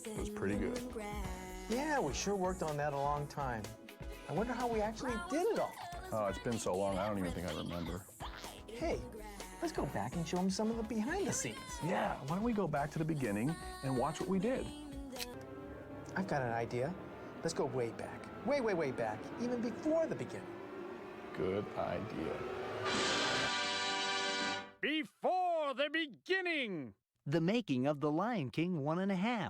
that was pretty good. Yeah, we sure worked on that a long time. I wonder how we actually did it all. Oh, it's been so long, I don't even think I remember. Hey, let's go back and show them some of the behind the scenes. Yeah, why don't we go back to the beginning and watch what we did? I've got an idea. Let's go way back. Way back, even before the beginning. Good idea. Before the beginning! The making of The Lion King 1.5.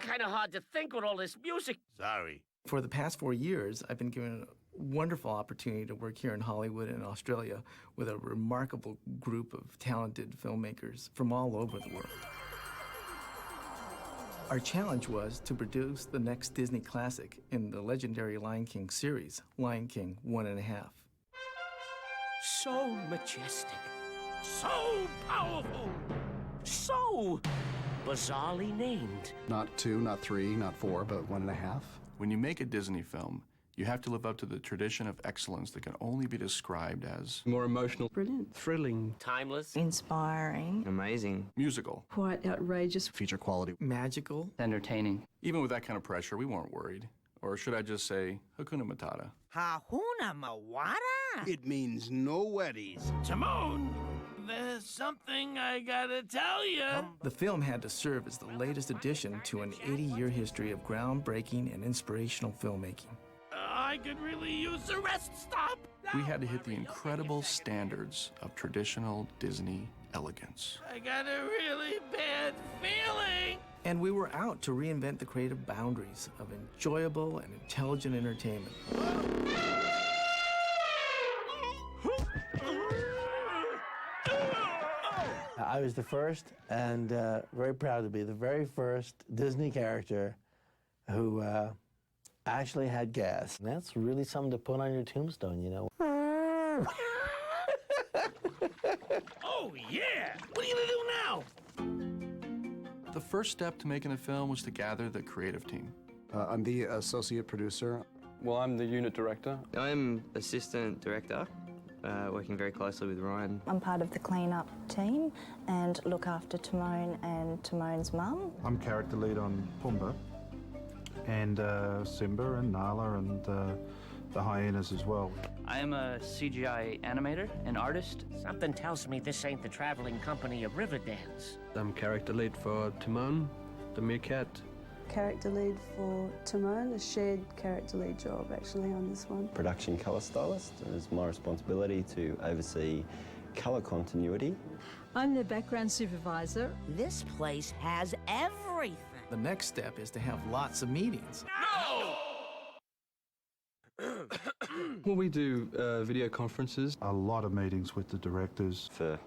Kinda hard to think with all this music. Sorry. For the past 4 years, I've been given a wonderful opportunity to work here in Hollywood and Australia with a remarkable group of talented filmmakers from all over the world. Our challenge was to produce the next Disney classic in the legendary Lion King series, Lion King 1.5. So majestic. So powerful. So bizarrely named. Not 2, not 3, not 4, but 1.5. When you make a Disney film, you have to live up to the tradition of excellence that can only be described as more emotional, Brilliant. thrilling, Timeless. Inspiring. amazing, musical. Quite outrageous. Feature quality. Magical. entertaining. Even with that kind of pressure, we weren't worried. Or should I just say, Hakuna Matata? Hakuna Mawara? It means no weddies. Timon, there's something I gotta tell you. The film had to serve as the latest addition to an 80-year history of groundbreaking and inspirational filmmaking. I could really use a rest stop. We had to hit the incredible standards of traditional Disney elegance. I got a really bad feeling. And we were out to reinvent the creative boundaries of enjoyable and intelligent entertainment. I was the first, and very proud to be the very first Disney character who actually had gas. And that's really something to put on your tombstone, you know. Oh, yeah. What are you gonna do now? The first step to making a film was to gather the creative team. I'm the associate producer. Well, I'm the unit director. I'm assistant director, working very closely with Ryan. I'm part of the clean-up team and look after Timon and Timon's mum. I'm character lead on Pumbaa and Simba and Nala and the hyenas as well. I am a CGI animator and artist. Something tells me this ain't the traveling company of Riverdance. I'm character lead for Timon, the meerkat. Character lead for Timon, a shared character lead job actually on this one. Production colour stylist. It is my responsibility to oversee colour continuity. I'm the background supervisor. This place has everything. The next step is to have lots of meetings. No! Well, we do video conferences. A lot of meetings with the directors. For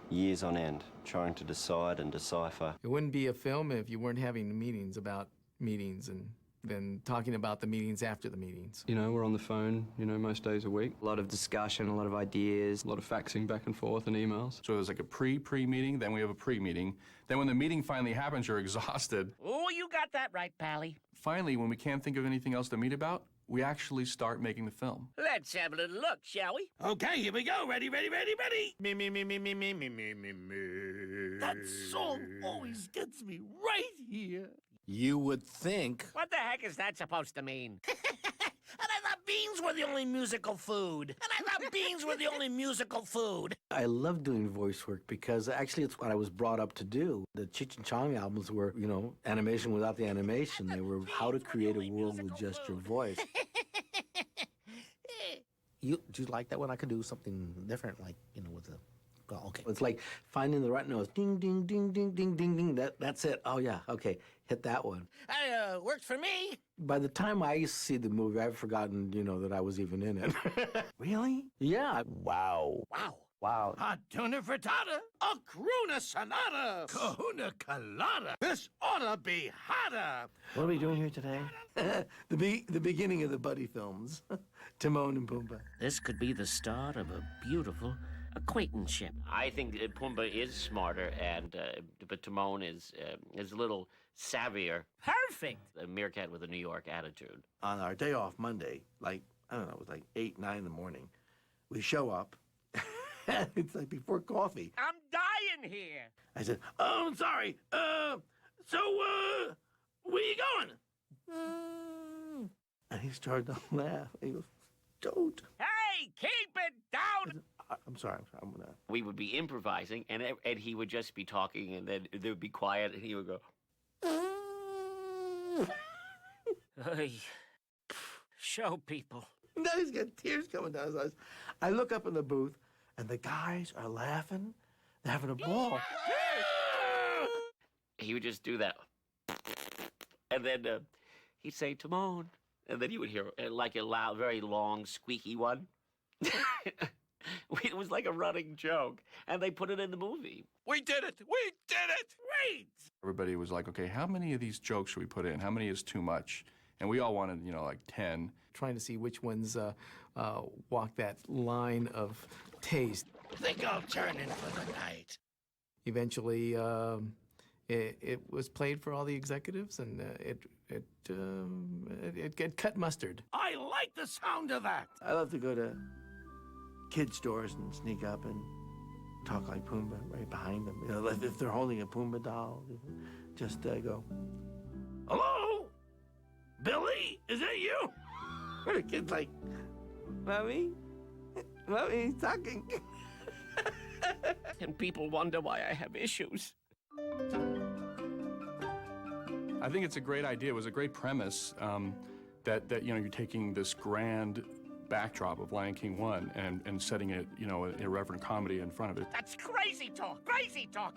years on end, trying to decide and decipher. It wouldn't be a film if you weren't having meetings about meetings and then talking about the meetings after the meetings. You know, we're on the phone, you know, most days a week. A lot of discussion, a lot of ideas. A lot of faxing back and forth and emails. So there's like a pre-meeting, then we have a pre-meeting. Then when the meeting finally happens, you're exhausted. Oh, you got that right, Pally. Finally, when we can't think of anything else to meet about, we actually start making the film. Let's have a little look, shall we? Okay, here we go. Ready. Me. That song always gets me right here. You would think. What the heck is that supposed to mean? And I thought beans were the only musical food. I love doing voice work because actually it's what I was brought up to do. The Cheech and Chong albums were, you know, animation without the animation. They were how to create a world with just your voice. Do you like that one? I could do something different, like, you know, with a... Oh, okay. It's like finding the right notes. Ding, ding, ding, ding, ding, ding, ding. That's it. Oh, yeah. Okay. Hit that one. Worked for me. By the time I used to see the movie, I've forgotten, you know, that I was even in it. Really? Yeah. Wow. Wow. Hot tuna frittata. A crooner sonata. Kahuna colada. This oughta be hotter. What are we doing here today? the beginning of the Buddy films. Timon and Pumbaa. This could be the start of a beautiful acquaintanceship. I think Pumbaa is smarter, but Timon is a little savvier. Perfect. A meerkat with a New York attitude. On our day off Monday, like, I don't know, it was like 8, 9 in the morning, we show up. It's like before coffee. I'm dying here. I said, oh, I'm sorry. So, where you going? And he started to laugh. He goes, don't. Hey, keep it down! I'm sorry. I'm gonna. We would be improvising, and he would just be talking, and then there would be quiet, and he would go. Hey, show people. Now he's got tears coming down his eyes. I look up in the booth, and the guys are laughing. They're having a ball. He would just do that, and then he'd say Timon, and then you would hear like a loud, very long, squeaky one. It was like a running joke, and they put it in the movie. We did it! We did it! Wait! Everybody was like, okay, how many of these jokes should we put in? How many is too much? And we all wanted, like 10. Trying to see which ones walk that line of taste. Think I'll turn in for the night. Eventually, it was played for all the executives, and it cut mustard. I like the sound of that. I love to go to kid stores and sneak up and talk like Pumbaa right behind them. If they're holding a Pumbaa doll, just go. Hello? Billy, is that you? The kid's like, Mommy, he's talking. And people wonder why I have issues. I think it's a great idea. It was a great premise that you're taking this grand backdrop of Lion King 1 and setting it, an irreverent comedy in front of it. That's crazy talk,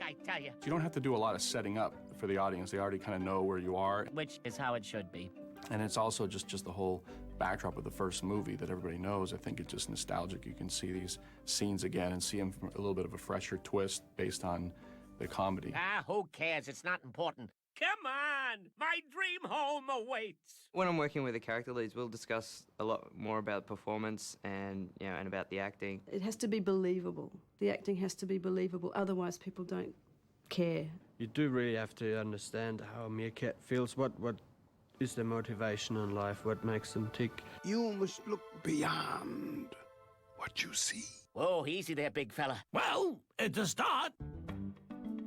I tell you. You don't have to do a lot of setting up for the audience. They already kind of know where you are. Which is how it should be. And it's also just the whole backdrop of the first movie that everybody knows. I think it's just nostalgic. You can see these scenes again and see them from a little bit of a fresher twist based on the comedy. Ah, who cares? It's not important. Come on! My dream home awaits! When I'm working with the character leads, we'll discuss a lot more about performance and, and about the acting. It has to be believable. The acting has to be believable, otherwise people don't care. You do really have to understand how a meerkat feels. What is their motivation in life? What makes them tick? You must look beyond what you see. Whoa, easy there, big fella. Well, it's a start.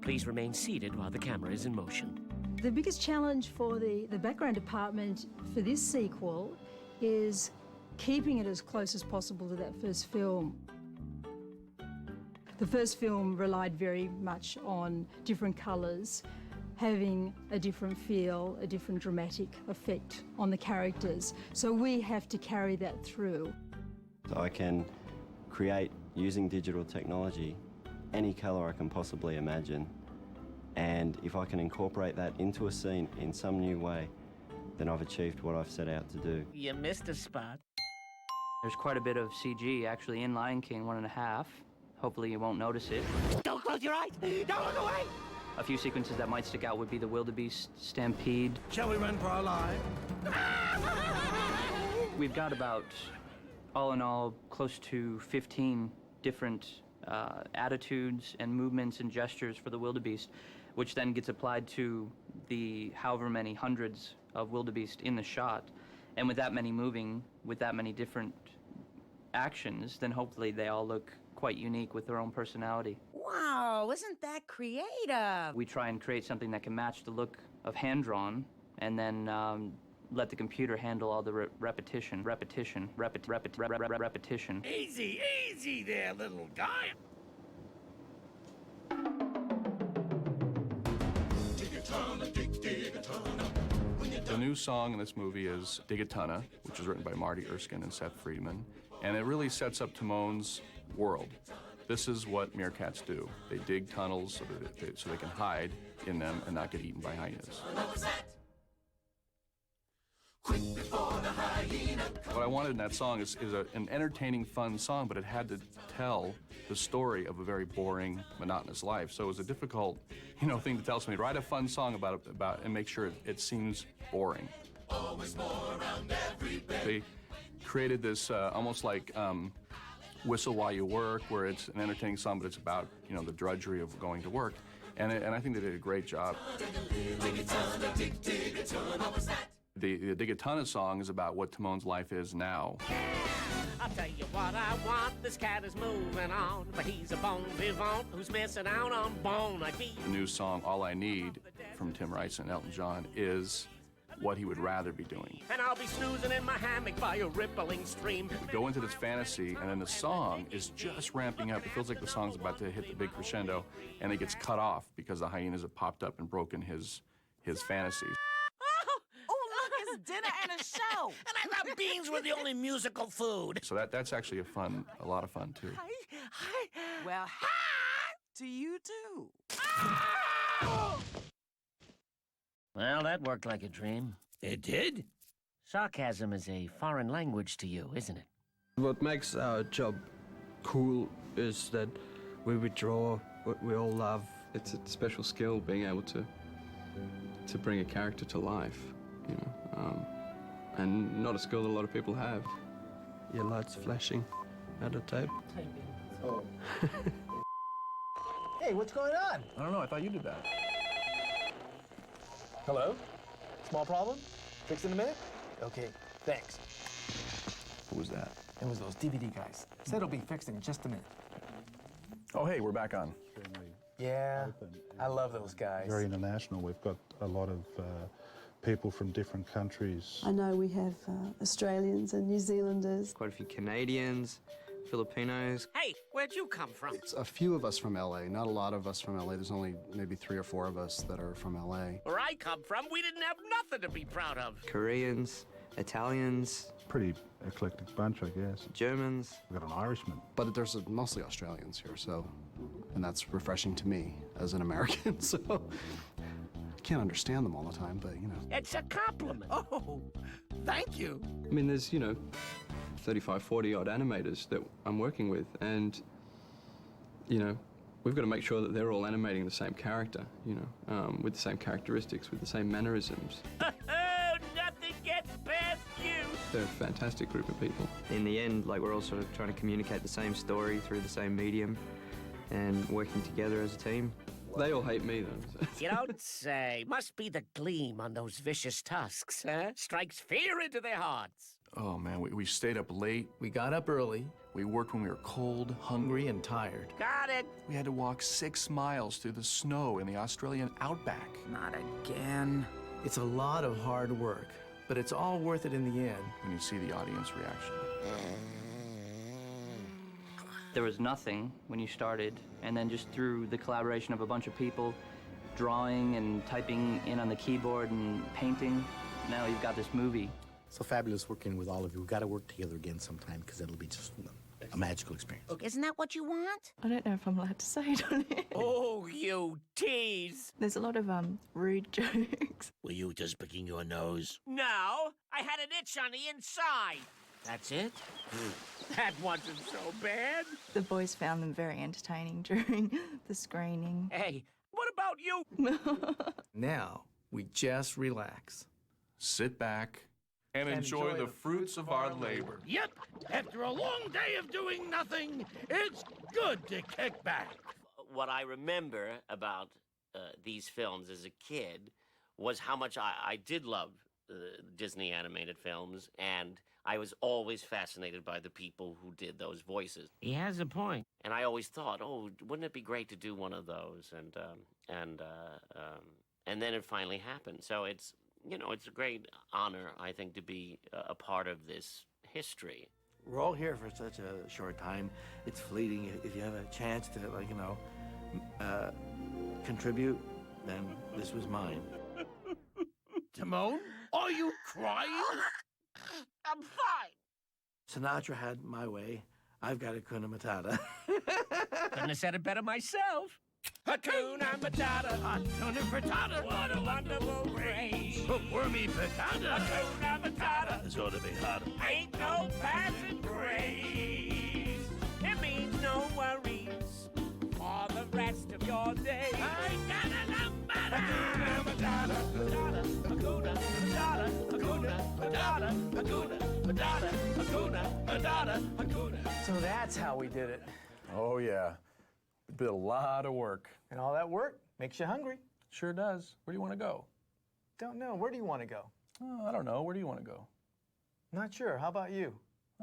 Please remain seated while the camera is in motion. The biggest challenge for the background department for this sequel is keeping it as close as possible to that first film. The first film relied very much on different colours, having a different feel, a different dramatic effect on the characters. So we have to carry that through. So I can create, using digital technology, any colour I can possibly imagine. And if I can incorporate that into a scene in some new way, then I've achieved what I've set out to do. You missed a spot. There's quite a bit of CG actually in Lion King 1.5. Hopefully you won't notice it. Don't close your eyes! Don't look away! A few sequences that might stick out would be the wildebeest stampede. Shall we run for our lives? We've got about, all in all, close to 15 different attitudes and movements and gestures for the wildebeest, which then gets applied to the however many hundreds of wildebeest in the shot. And with that many moving, with that many different actions, then hopefully they all look quite unique with their own personality. Wow, isn't that creative? We try and create something that can match the look of hand-drawn, and then let the computer handle all the repetition. Easy, easy there, little guy. The new song in this movie is Digatana, which is written by Marty Erskine and Seth Friedman, and it really sets up Timon's world. This is what meerkats do. They dig tunnels so they can hide in them and not get eaten by hyenas. What I wanted in that song is an entertaining, fun song, but it had to tell the story of a very boring, monotonous life. So it was a difficult, thing to tell somebody. Write a fun song about and make sure it seems boring. They created this almost like Whistle While You Work, where it's an entertaining song, but it's about the drudgery of going to work, and I think they did a great job. The Digatana song is about what Timon's life is now. I'll tell you what I want, this cat is moving on, but he's a bon vivant who's missing out on bone like me. The new song, All I Need, from Tim Rice and Elton John is what he would rather be doing. And I'll be snoozing in my hammock by a rippling stream. You go into this fantasy, and then the song is just ramping up. It feels like the song's about to hit the big crescendo, and it gets cut off because the hyenas have popped up and broken his fantasies. Oh, look, it's dinner and a show. And I thought beans were the only musical food. So that's actually a lot of fun, too. Well, hi to you, too. Well, that worked like a dream. It did? Sarcasm is a foreign language to you, isn't it? What makes our job cool is that we withdraw what we all love. It's a special skill being able to bring a character to life, you know, and not a skill that a lot of people have. Your light's flashing out of tape. Oh. Hey, what's going on? I don't know. I thought you did that. Hello? Small problem? Fix in a minute? Okay, thanks. Who was that? It was those DVD guys. Said it'll be fixed in just a minute. Oh, hey, we're back on. Yeah, I love those guys. Very international. We've got a lot of people from different countries. I know we have Australians and New Zealanders. Quite a few Canadians, Filipinos. Hey, where'd you come from? It's a few of us from LA, not a lot of us from LA. There's only maybe 3 or 4 of us that are from LA. Where I come from, we didn't have nothing to be proud of. Koreans, Italians. Pretty eclectic bunch, I guess. Germans. We've got an Irishman. But there's mostly Australians here, so, and that's refreshing to me as an American, so I can't understand them all the time, but, you know. It's a compliment. Oh, thank you. I mean, there's, you know, 35, 40 odd animators that I'm working with, and, you know, we've got to make sure that they're all animating the same character, you know, with the same characteristics, with the same mannerisms. Nothing gets past you. They're a fantastic group of people. In the end, like, we're all sort of trying to communicate the same story through the same medium and working together as a team. They all hate me, though. You don't say. Must be the gleam on those vicious tusks, huh? Strikes fear into their hearts. Oh, man, we stayed up late. We got up early. We worked when we were cold, Hungry and tired. Got it. We had to walk 6 miles through the snow in the Australian outback. Not again. It's a lot of hard work, but it's all worth it in the end. When you see the audience reaction. There was nothing when you started, and then just through the collaboration of a bunch of people, drawing and typing in on the keyboard and painting, now you've got this movie. So fabulous working with all of you. We've got to work together again sometime because it'll be just a magical experience. Isn't that what you want? I don't know if I'm allowed to say it on it. Oh, you tease. There's a lot of rude jokes. Were you just picking your nose? No, I had an itch on the inside. That's it? That wasn't so bad. The boys found them very entertaining during the screening. Hey, what about you? Now, we just relax. Sit back and enjoy the fruits of our labor. Yep, after a long day of doing nothing, it's good to kick back. What I remember about these films as a kid was how much I did love Disney animated films, and I was always fascinated by the people who did those voices. He has a point. And I always thought, oh, wouldn't it be great to do one of those? And then it finally happened. So it's, you know, it's a great honor, I think, to be a part of this history. We're all here for such a short time. It's fleeting. If you have a chance to, like, you know, contribute, then this was mine. Timon, are you crying? I'm fine. Sinatra had my way. I've got Hakuna Matata. Couldn't have said it better myself. Hakuna Matata, Hakuna Matata, what a wonderful phrase. Wormy Patata, Hakuna Matata, this ought to be hot. Ain't no passing craze. It means no worries for the rest of your day. Hakuna Matata, Hakuna Matata, Hakuna Matata, Hakuna Matata, Hakuna Matata, Hakuna. So that's how we did it. Oh, yeah. We did a lot of work. And all that work makes you hungry. Sure does. Where do you want to go? Don't know. Where do you want to go? Oh, I don't know. Where do you want to go? Not sure. How about you?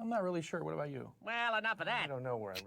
I'm not really sure. What about you? Well, enough of that. I don't know where I